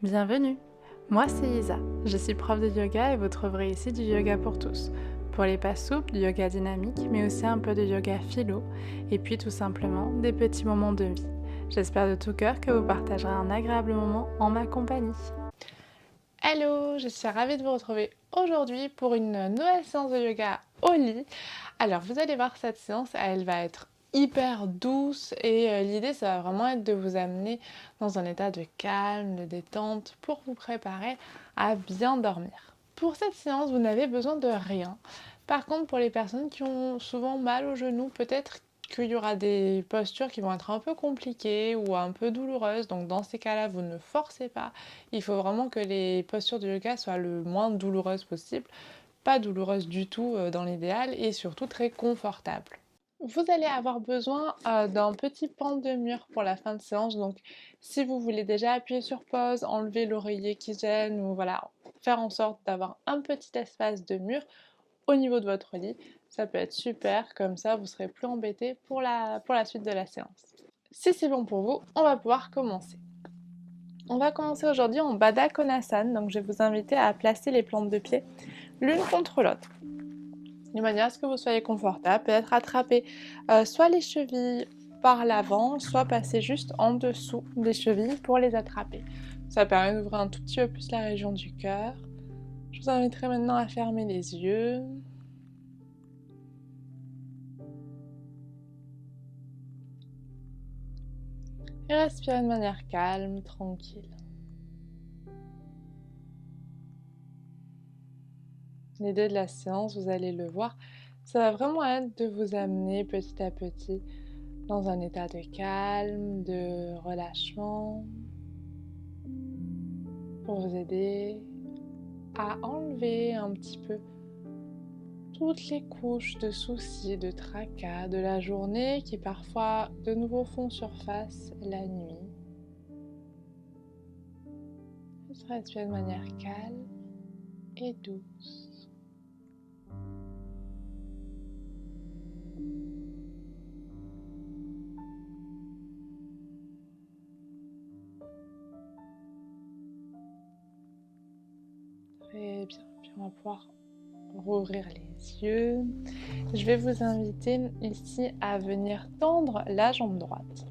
Bienvenue, moi c'est Isa, je suis prof de yoga et vous trouverez ici du yoga pour tous. Pour les pas souples, du yoga dynamique, mais aussi un peu de yoga philo, et puis tout simplement des petits moments de vie. J'espère de tout cœur que vous partagerez un agréable moment en ma compagnie. Hello, je suis ravie de vous retrouver aujourd'hui pour une nouvelle séance de yoga au lit. Alors vous allez voir, cette séance, elle va être hyper douce et l'idée ça va vraiment être de vous amener dans un état de calme, de détente pour vous préparer à bien dormir. Pour cette séance, vous n'avez besoin de rien. Par contre, pour les personnes qui ont souvent mal aux genoux, peut-être qu'il y aura des postures qui vont être un peu compliquées ou un peu douloureuses. Donc dans ces cas-là, vous ne forcez pas. Il faut vraiment que les postures de yoga soient le moins douloureuses possible. Pas douloureuse du tout dans l'idéal et surtout très confortable. Vous allez avoir besoin d'un petit pan de mur pour la fin de séance, donc si vous voulez déjà appuyer sur pause, enlever l'oreiller qui gêne ou voilà, faire en sorte d'avoir un petit espace de mur au niveau de votre lit, ça peut être super, comme ça vous serez plus embêté pour la suite de la séance. Si c'est bon pour vous, on va pouvoir commencer. On va commencer aujourd'hui en Baddha Konasana, donc je vais vous inviter à placer les plantes de pied l'une contre l'autre, de manière à ce que vous soyez confortable, peut-être attraper soit les chevilles par l'avant, soit passer juste en dessous des chevilles pour les attraper. Ça permet d'ouvrir un tout petit peu plus la région du cœur. Je vous inviterai maintenant à fermer les yeux. Et respirer de manière calme, tranquille. L'idée de la séance, vous allez le voir, ça va vraiment être de vous amener petit à petit dans un état de calme, de relâchement, pour vous aider à enlever un petit peu toutes les couches de soucis, de tracas de la journée qui parfois de nouveau font surface la nuit. Juste respirer de manière calme et douce. Très bien, puis on va pouvoir rouvrir les yeux. Je vais vous inviter ici à venir tendre la jambe droite.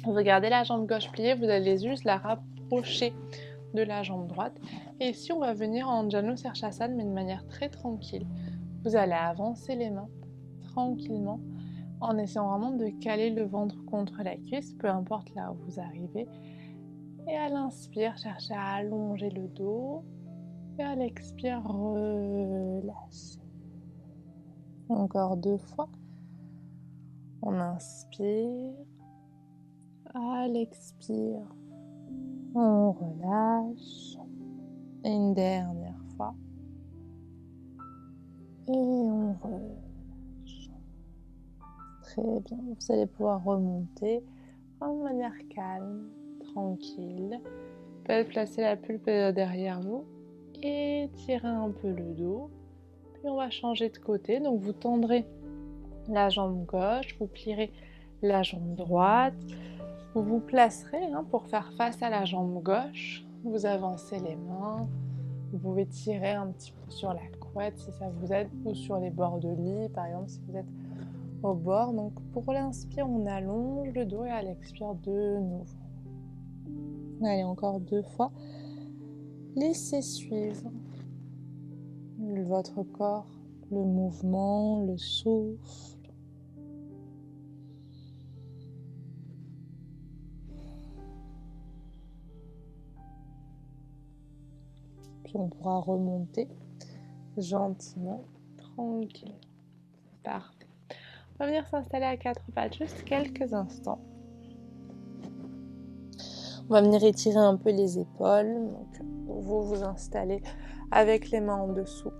Vous gardez la jambe gauche pliée, vous allez juste la rapprocher de la jambe droite. Et ici, on va venir en Janu Sirsasana, mais de manière très tranquille. Vous allez avancer les mains tranquillement en essayant vraiment de caler le ventre contre la cuisse, peu importe là où vous arrivez. Et à l'inspire, cherchez à allonger le dos. Et à l'expire, relâchez. Encore 2 fois. On inspire. À l'expire, on relâche. Et une dernière fois. Et on relâche. Très bien. Vous allez pouvoir remonter de manière calme, tranquille. Peut-être placer la pulpe derrière vous. Étirez un peu le dos. Puis on va changer de côté. Donc vous tendrez la jambe gauche, vous plierez la jambe droite. Vous vous placerez pour faire face à la jambe gauche. Vous avancez les mains. Vous pouvez tirer un petit peu sur la couette si ça vous aide, ou sur les bords de lit, par exemple, si vous êtes au bord. Donc pour l'inspire, on allonge le dos et à l'expire de nouveau. Allez, encore 2 fois. Laissez suivre votre corps, le mouvement, le souffle. Puis on pourra remonter gentiment, tranquille. Parfait. On va venir s'installer à 4 pattes juste quelques instants. On va venir étirer un peu les épaules. Donc, vous vous installez avec les mains en dessous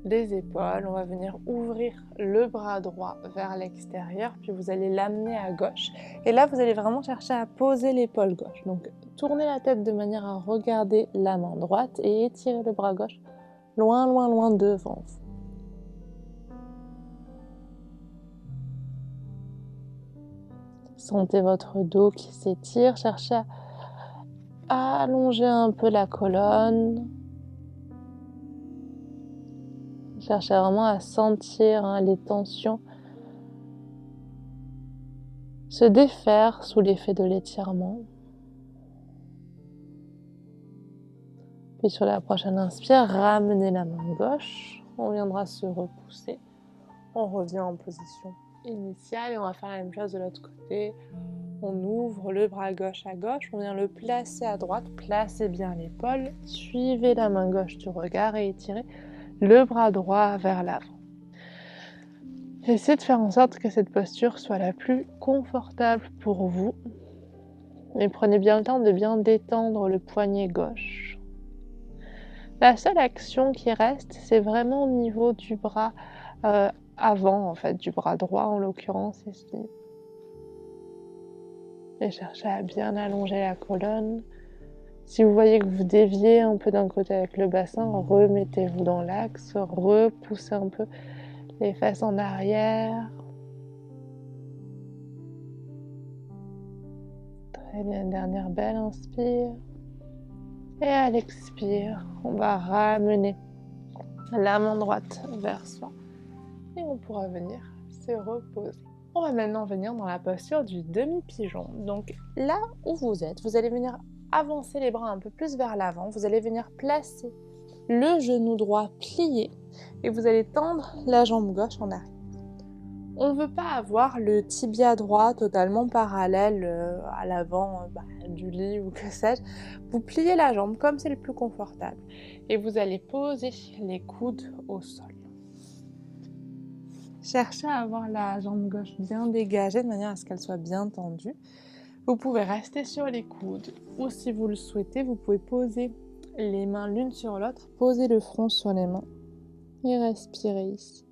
des épaules. On va venir ouvrir le bras droit vers l'extérieur, puis vous allez l'amener à gauche. Et là, vous allez vraiment chercher à poser l'épaule gauche. Donc, tournez la tête de manière à regarder la main droite et étirez le bras gauche loin, loin, loin devant vous. Sentez votre dos qui s'étire, cherchez allonger un peu la colonne. Cherchez vraiment à sentir les tensions se défaire sous l'effet de l'étirement. Puis sur la prochaine inspire, ramenez la main gauche. On viendra se repousser. On revient en position initiale et on va faire la même chose de l'autre côté. On ouvre le bras gauche à gauche, on vient le placer à droite, placez bien l'épaule, suivez la main gauche du regard et étirez le bras droit vers l'avant. Essayez de faire en sorte que cette posture soit la plus confortable pour vous. Et prenez bien le temps de bien détendre le poignet gauche. La seule action qui reste, c'est vraiment au niveau du bras avant, en fait, du bras droit en l'occurrence ici. Et cherchez à bien allonger la colonne. Si vous voyez que vous déviez un peu d'un côté avec le bassin, remettez-vous dans l'axe, repoussez un peu les fesses en arrière. Très bien, dernière belle inspire. Et à l'expire, on va ramener la main droite vers soi. Et on pourra venir se reposer. On va maintenant venir dans la posture du demi-pigeon. Donc là où vous êtes, vous allez venir avancer les bras un peu plus vers l'avant. Vous allez venir placer le genou droit plié et vous allez tendre la jambe gauche en arrière. On ne veut pas avoir le tibia droit totalement parallèle à l'avant du lit ou que sais-je. Vous pliez la jambe comme c'est le plus confortable et vous allez poser les coudes au sol. Cherchez à avoir la jambe gauche bien dégagée de manière à ce qu'elle soit bien tendue. Vous pouvez rester sur les coudes ou si vous le souhaitez, vous pouvez poser les mains l'une sur l'autre, poser le front sur les mains et respirer ici.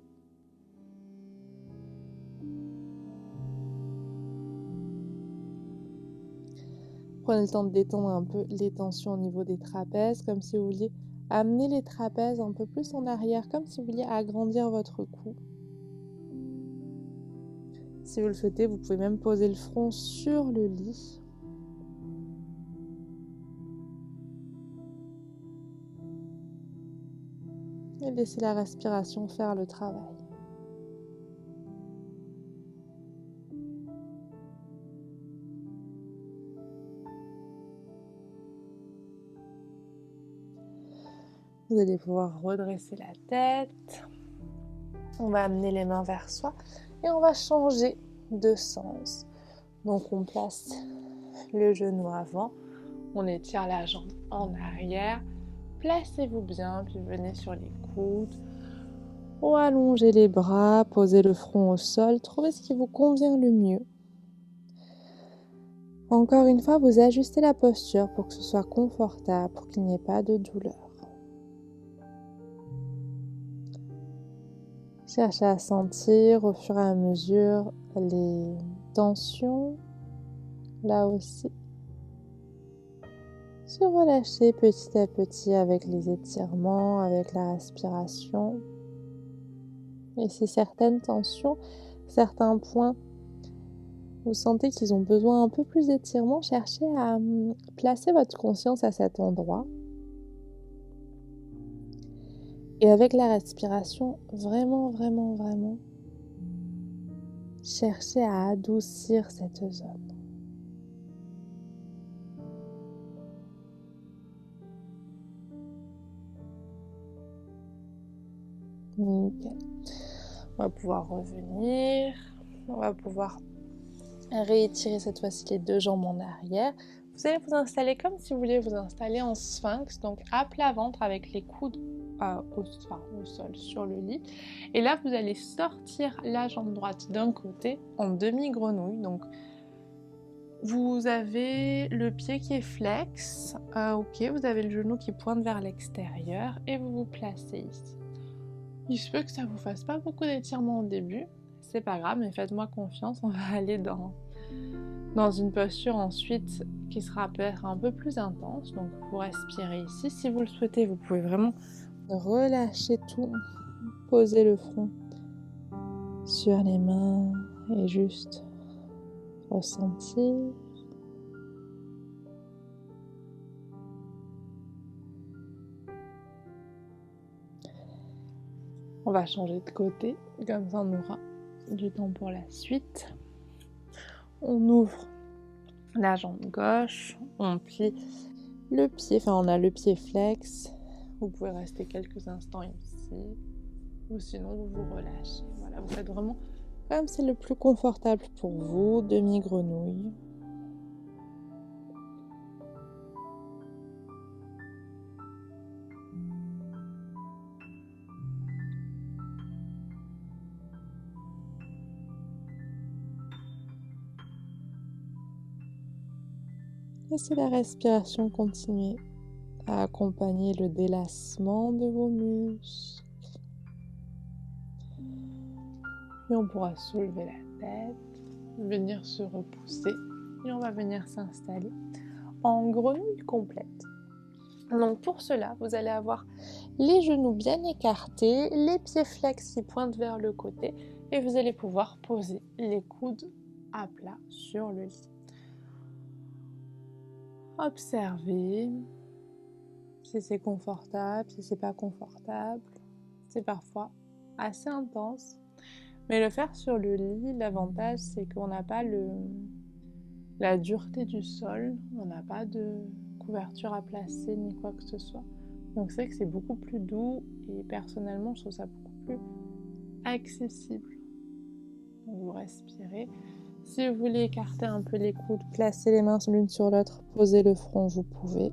Prenez le temps de détendre un peu les tensions au niveau des trapèzes, comme si vous vouliez amener les trapèzes un peu plus en arrière, comme si vous vouliez agrandir votre cou. Si vous le souhaitez, vous pouvez même poser le front sur le lit. Et laissez la respiration faire le travail. Vous allez pouvoir redresser la tête. On va amener les mains vers soi et on va changer de sens. Donc on place le genou avant, on étire la jambe en arrière. Placez-vous bien, puis venez sur les coudes. Ou allongez les bras, posez le front au sol. Trouvez ce qui vous convient le mieux. Encore une fois, vous ajustez la posture pour que ce soit confortable, pour qu'il n'y ait pas de douleur. Cherchez à sentir au fur et à mesure les tensions, là aussi. Se relâcher petit à petit avec les étirements, avec la respiration. Et si certaines tensions, certains points, vous sentez qu'ils ont besoin un peu plus d'étirement, cherchez à placer votre conscience à cet endroit. Et avec la respiration, vraiment, cherchez à adoucir cette zone. Nickel. On va pouvoir revenir. On va pouvoir réétirer cette fois-ci les deux jambes en arrière. Vous allez vous installer comme si vous vouliez vous installer en sphinx, donc à plat ventre avec les coudes au sol sur le lit. Et là, vous allez sortir la jambe droite d'un côté en demi-grenouille. Donc, vous avez le pied qui est flex, ok, vous avez le genou qui pointe vers l'extérieur et vous vous placez ici. Il se peut que ça vous fasse pas beaucoup d'étirements au début, c'est pas grave, mais faites-moi confiance, on va aller dans une posture ensuite qui sera peut-être un peu plus intense. Donc vous respirez ici, si vous le souhaitez, vous pouvez vraiment relâcher tout, poser le front sur les mains et juste ressentir. On va changer de côté, comme ça on aura du temps pour la suite. On ouvre la jambe gauche, on plie le pied, enfin on a le pied flex. Vous pouvez rester quelques instants ici, ou sinon vous vous relâchez. Voilà, vous faites vraiment comme c'est le plus confortable pour vous, demi-grenouille. Laissez la respiration continuer à accompagner le délassement de vos muscles. Et on pourra soulever la tête, venir se repousser et on va venir s'installer en grenouille complète. Donc pour cela, vous allez avoir les genoux bien écartés, les pieds flex qui pointent vers le côté et vous allez pouvoir poser les coudes à plat sur le lit. Observez si c'est confortable, si c'est pas confortable. C'est parfois assez intense, mais le faire sur le lit, l'avantage c'est qu'on n'a pas la dureté du sol, on n'a pas de couverture à placer ni quoi que ce soit. Donc c'est que c'est beaucoup plus doux et personnellement je trouve ça beaucoup plus accessible. Donc vous respirez. Si vous voulez écarter un peu les coudes, placer les mains l'une sur l'autre, poser le front, vous pouvez.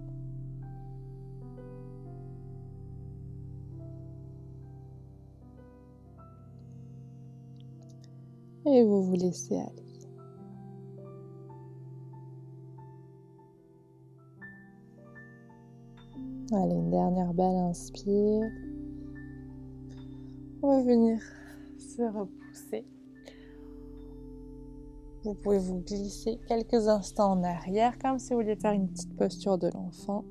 Et vous vous laissez aller. Allez, une dernière belle inspire. On va venir se repousser. Vous pouvez vous glisser quelques instants en arrière, comme si vous vouliez faire une petite posture de l'enfant.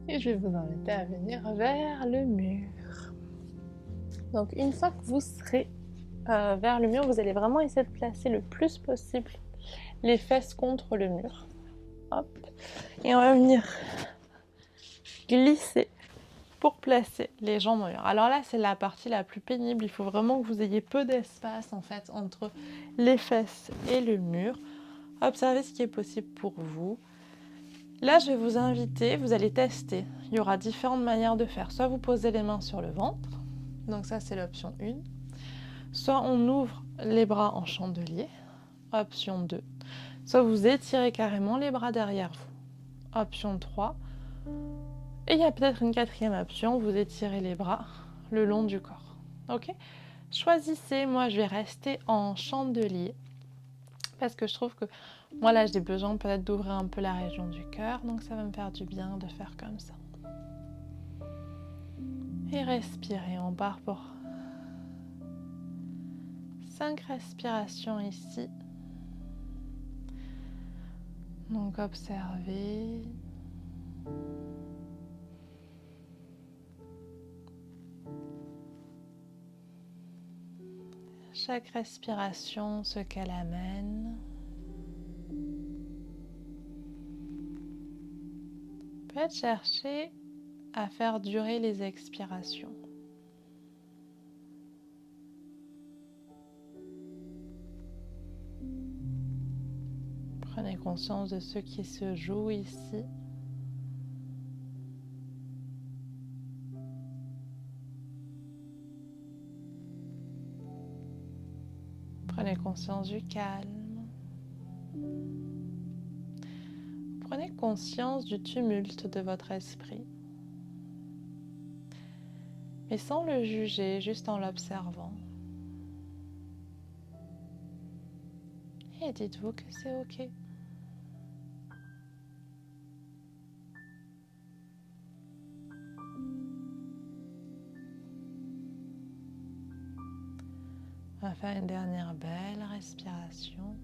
Et je vais vous inviter à venir vers le mur. Donc une fois que vous serez vers le mur, vous allez vraiment essayer de placer le plus possible les fesses contre le mur. Hop. Et on va venir glisser pour placer les jambes au mur. Alors là, c'est la partie la plus pénible. Il faut vraiment que vous ayez peu d'espace en fait entre les fesses et le mur. Observez ce qui est possible pour vous. Là, je vais vous inviter, vous allez tester. Il y aura différentes manières de faire. Soit vous posez les mains sur le ventre, donc ça c'est l'option 1. Soit on ouvre les bras en chandelier, option 2. Soit vous étirez carrément les bras derrière vous, option 3. Et il y a peut-être une quatrième option, vous étirez les bras le long du corps. Ok ? Choisissez, moi je vais rester en chandelier parce que je trouve que moi là j'ai besoin peut-être d'ouvrir un peu la région du cœur, donc ça va me faire du bien de faire comme ça. Et respirez, on part pour 5 respirations ici. Donc observez. Chaque respiration, ce qu'elle amène. Peut-être chercher à faire durer les expirations. Prenez conscience de ce qui se joue ici. Prenez conscience du calme. Prenez conscience du tumulte de votre esprit. Mais sans le juger, juste en l'observant. Et dites-vous que c'est ok. On va faire une dernière belle respiration.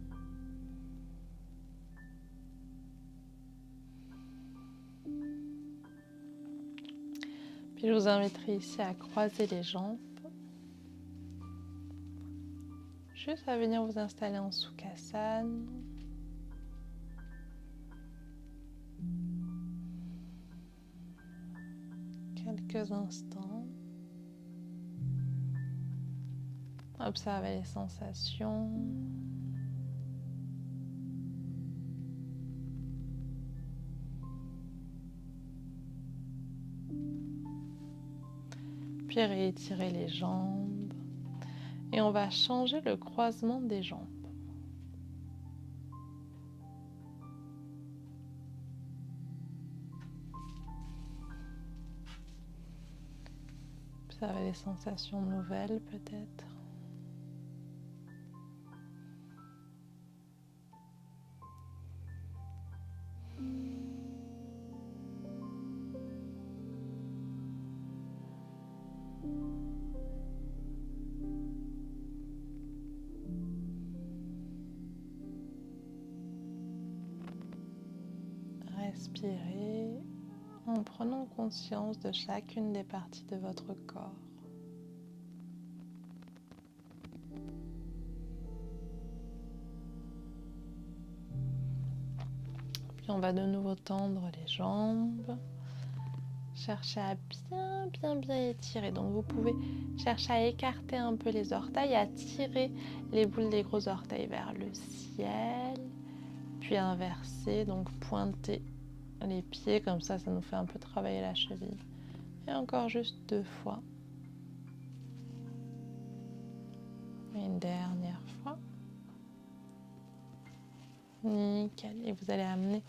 Puis je vous inviterai ici à croiser les jambes. Juste à venir vous installer en Sukhasana. quelques instants. Observez les sensations. Puis réétirez les jambes. Et on va changer le croisement des jambes. Observez les sensations nouvelles peut-être. Respirez en prenant conscience de chacune des parties de votre corps. Puis on va de nouveau tendre les jambes. Cherchez à bien étirer. Donc vous pouvez chercher à écarter un peu les orteils, à tirer les boules des gros orteils vers le ciel, puis inverser, donc pointer les pieds comme ça nous fait un peu travailler la cheville. Et encore juste 2 fois. Et une dernière fois. Nickel. Et vous allez amener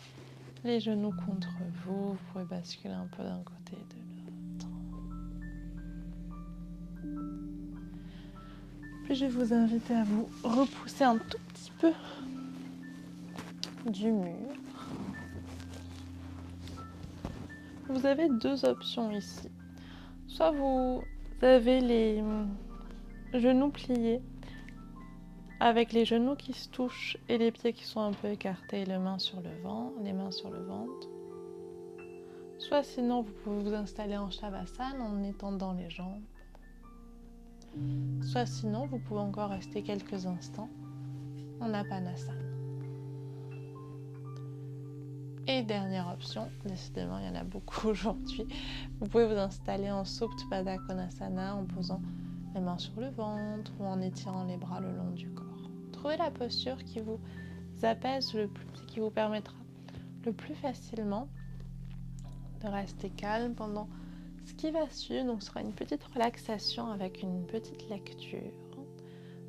les genoux contre vous. Vous pouvez basculer un peu d'un côté et de l'autre. Puis je vais vous inviter à vous repousser un tout petit peu du mur. Vous avez 2 options ici. Soit vous avez les genoux pliés avec les genoux qui se touchent et les pieds qui sont un peu écartés et les mains sur le ventre. Soit sinon vous pouvez vous installer en Shavasana en étendant les jambes. Soit sinon vous pouvez encore rester quelques instants en Apanasana. Et dernière option, décidément il y en a beaucoup aujourd'hui, vous pouvez vous installer en Supta Konasana en posant les mains sur le ventre ou en étirant les bras le long du corps. Trouvez la posture qui vous apaise le plus, qui vous permettra le plus facilement de rester calme pendant ce qui va suivre. Donc ce sera une petite relaxation avec une petite lecture.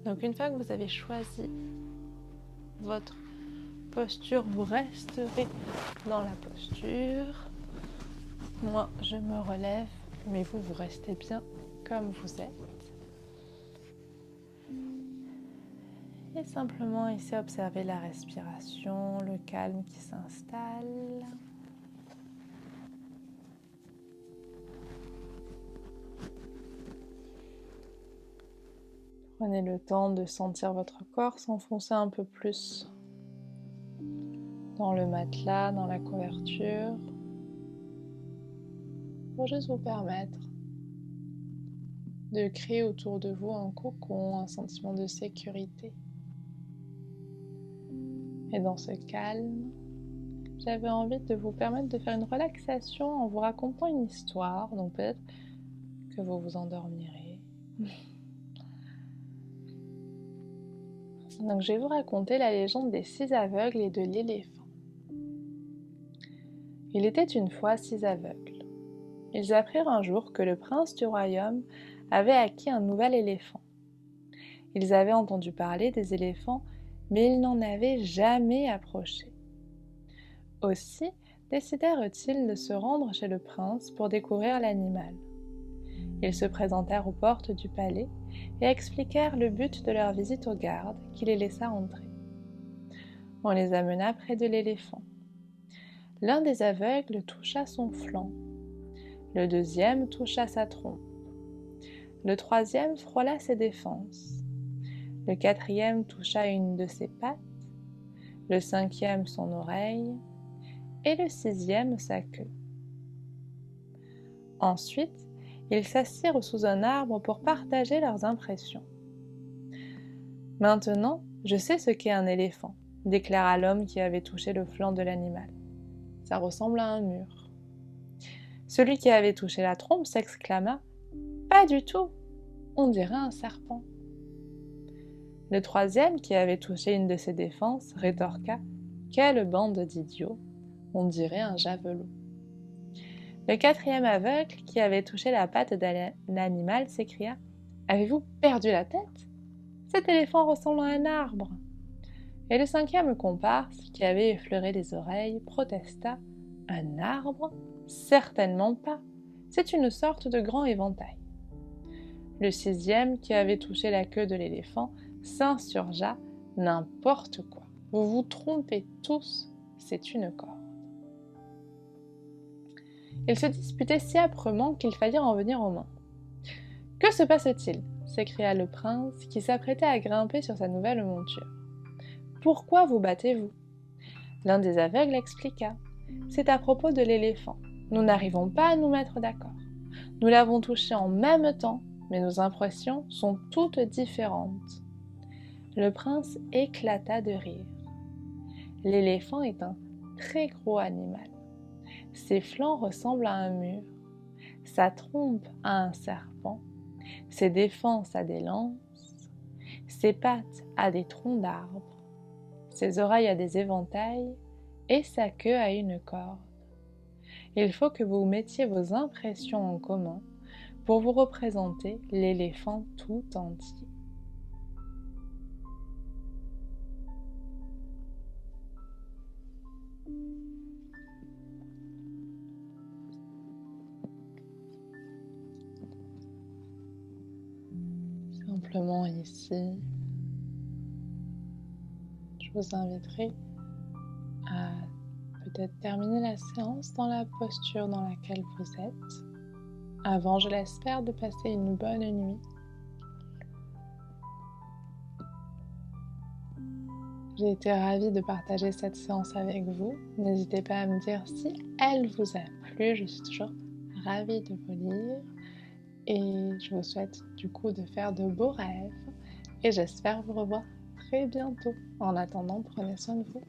Donc une fois que vous avez choisi votre posture, vous resterez dans la posture. Moi, je me relève, mais vous restez bien comme vous êtes. Et simplement ici, observez la respiration, le calme qui s'installe. Prenez le temps de sentir votre corps s'enfoncer un peu plus dans le matelas, dans la couverture, pour juste vous permettre de créer autour de vous un cocon, un sentiment de sécurité. Et dans ce calme, j'avais envie de vous permettre de faire une relaxation en vous racontant une histoire, donc peut-être que vous vous endormirez. Donc je vais vous raconter la légende des 6 aveugles et de l'éléphant. Il était une fois 6 aveugles. Ils apprirent un jour que le prince du royaume avait acquis un nouvel éléphant. Ils avaient entendu parler des éléphants, mais ils n'en avaient jamais approché. Aussi décidèrent-ils de se rendre chez le prince pour découvrir l'animal. Ils se présentèrent aux portes du palais et expliquèrent le but de leur visite au garde qui les laissa entrer. On les amena près de l'éléphant. L'un des aveugles toucha son flanc. Le deuxième toucha sa trompe. Le troisième frôla ses défenses. Le quatrième toucha une de ses pattes. Le cinquième son oreille. Et le sixième sa queue. Ensuite, ils s'assirent sous un arbre pour partager leurs impressions. « Maintenant, je sais ce qu'est un éléphant, » déclara l'homme qui avait touché le flanc de l'animal. « Ça ressemble à un mur. » Celui qui avait touché la trompe s'exclama « Pas du tout, on dirait un serpent ». Le troisième, qui avait touché une de ses défenses, rétorqua « Quelle bande d'idiots, on dirait un javelot ». Le quatrième aveugle, qui avait touché la patte d'un animal, s'écria « Avez-vous perdu la tête? Cet éléphant ressemble à un arbre !» Et le cinquième comparse, qui avait effleuré les oreilles, protesta « Un arbre? Certainement pas, c'est une sorte de grand éventail. » Le sixième, qui avait touché la queue de l'éléphant, s'insurgea « N'importe quoi, vous vous trompez tous, c'est une corde. » Ils se disputaient si âprement qu'il faillit en venir aux mains. « Que se passe-t-il » s'écria le prince, qui s'apprêtait à grimper sur sa nouvelle monture. « Pourquoi vous battez-vous » L'un des aveugles expliqua. « C'est à propos de l'éléphant. Nous n'arrivons pas à nous mettre d'accord. Nous l'avons touché en même temps, mais nos impressions sont toutes différentes. » Le prince éclata de rire. L'éléphant est un très gros animal. Ses flancs ressemblent à un mur, sa trompe à un serpent, ses défenses à des lances, ses pattes à des troncs d'arbres, ses oreilles à des éventails et sa queue à une corde. Il faut que vous mettiez vos impressions en commun pour vous représenter l'éléphant tout entier. Simplement ici, je vous inviterai à peut-être terminer la séance dans la posture dans laquelle vous êtes, avant, je l'espère, de passer une bonne nuit. J'ai été ravie de partager cette séance avec vous. N'hésitez pas à me dire si elle vous a plu. Je suis toujours ravie de vous lire. Et je vous souhaite du coup de faire de beaux rêves. Et j'espère vous revoir très bientôt. En attendant, prenez soin de vous.